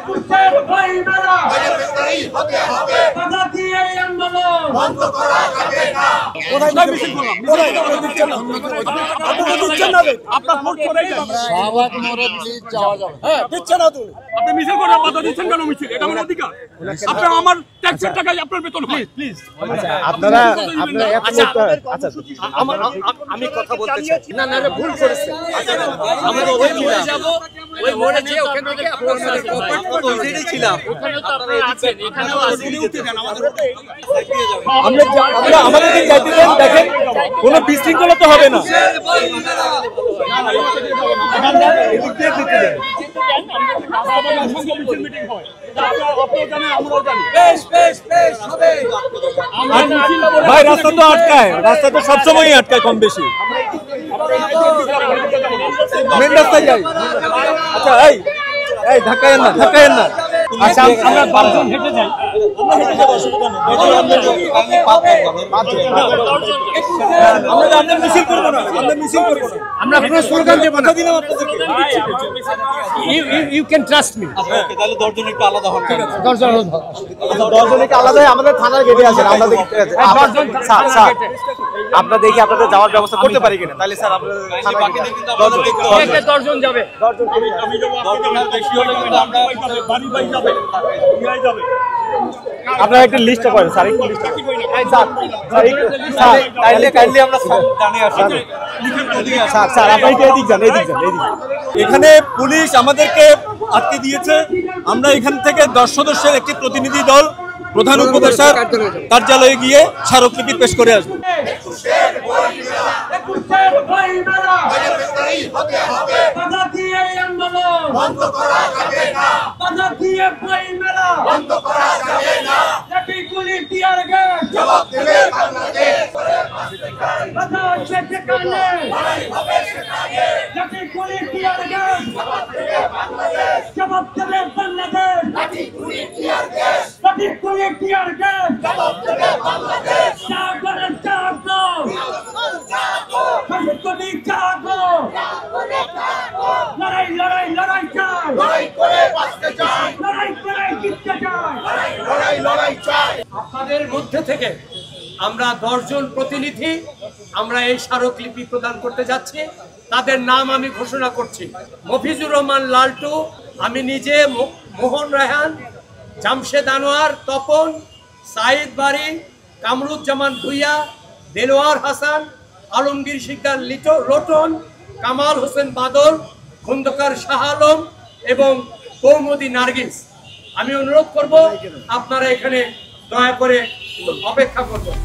একুশের বইমেলা বাধা দিয়ে এই আন্দোলন বন্ধ করা যাবে না। কোথায় মিছিল করলাম? দিচ্ছেন না, আপনারা দিচ্ছেন না। আপনার ভোট করেই যাবে। শাহবাগ মোড়ে প্লিজ যাওয়া যাবে। হ্যাঁ, দিচ্ছেন না তুমি। আপনি মিছিল করেন, বাধা দিচ্ছেন কেন? মিছিল এটা আমার অধিকার। আপনার আমার ট্যাক্সের টাকায় আপনার বেতন হয়। প্লিজ আপনারা আমি কথা বলতে চাই না। না, ভুল করেছে। আমরা ওই মোড়ে যাব, ওই মোড়ে যে ওখান থেকে আপনার সাথে কোঅপারেট করতে ওইটাই ছিলাম। ওখানে তো আপনারা আছেন, এখানেও আছেন। আমরা আমাদেরকে যাইতে দেন। দেখেন, কোনো বিশৃঙ্খলা তো হবে না। ভাই, রাস্তা তো আটকায়, রাস্তা তো সবসময়ই আটকায় কম বেশি। মেন রাস্তায় যাই। আচ্ছা, এই ধাক্কায়েন না, ধাক্কায়েন না। আচ্ছা, আমরা 5 জন হেঁটে যাই। আমরা মিছিল করবো না, আমরা মিছিল করবো না। আমরা কোনো স্লোগান দেব না। দিলাম আপনাদেরকে। You can trust me. তাহলে 10 জন একটু আলাদা হন। 10 জন আলাদা হয়। আমাদের থানার গেটে আছেন। আমরা দেখি স্যার আপনারা দেখি আপনাদের যাওয়ার ব্যবস্থা করতে পারি কিনা। তাহলে স্যার আপনাদের 10 জন যাবে। 10 জন আমি যাব, আপনাদের বেশি হলে কিন্তু আমরা বাড়ি বাড়ি যাবে, যাবে। আপনারা একটা লিস্ট করেন স্যার, একটু লিস্ট স্যার কাইন্ডলি আমরা জানি আসেন। স্যার আপনি এদিক যান, এদিক যান, এদিক। এখানে পুলিশ আমাদেরকে আটকে দিয়েছে। আমরা এখান থেকে 10 সদস্যের একটি প্রতিনিধি দল প্রধান উপদেষ্টার কার্যালয়ে গিয়ে স্মারকলিপি পেশ করে আসবো। একুশের বইমেলা বাধা দিয়ে এই আন্দোলন বন্ধ করা যাবে না। বাধা দিয়ে বইমেলা বন্ধ করা যাবে না। লাঠি গুলি টিয়ার গ্যাস জবাব দেবে বাংলাদেশ। বাধা হচ্ছে সেখানে, লড়াই হবে সেখানে। লাঠি গুলি টিয়ার গ্যাস জবাব দেবে বাংলাদেশ। জবাব দেবে বাংলাদেশ। লাঠি গুলি টিয়ার গ্যাস, লাঠি গুলি টিয়ার গ্যাস জবাব দেবে বাংলাদেশ। জাগো জাগো ফাঁসিবাদী জাগো, লড়াই লড়াই লড়াই চাই, লড়াই করে বাঁচতে চাই, লড়াই করে জিততে চাই, লড়াই লড়াই চাই। আপনাদের মধ্যে থেকে আমরা 10 জন প্রতিনিধি আমরা এই স্মারকলিপি প্রদান করতে যাচ্ছি। তাদের নাম আমি ঘোষণা করছি: মফিজুর রহমান লালটু, আমি নিজে, মোহন রায়হান, জামশেদ আনোয়ার, তপন, সাইদ বাড়ি, কামরুজ্জামান ভুইয়া, দেলোয়ার হাসান, আলমগীর শিকদার লোটন, কামাল হোসেন বাদল, খন্দকার শাহ আলম এবং কৌমুদি নার্গিস। আমি অনুরোধ করব আপনারা এখানে দয়া করে অপেক্ষা করবেন।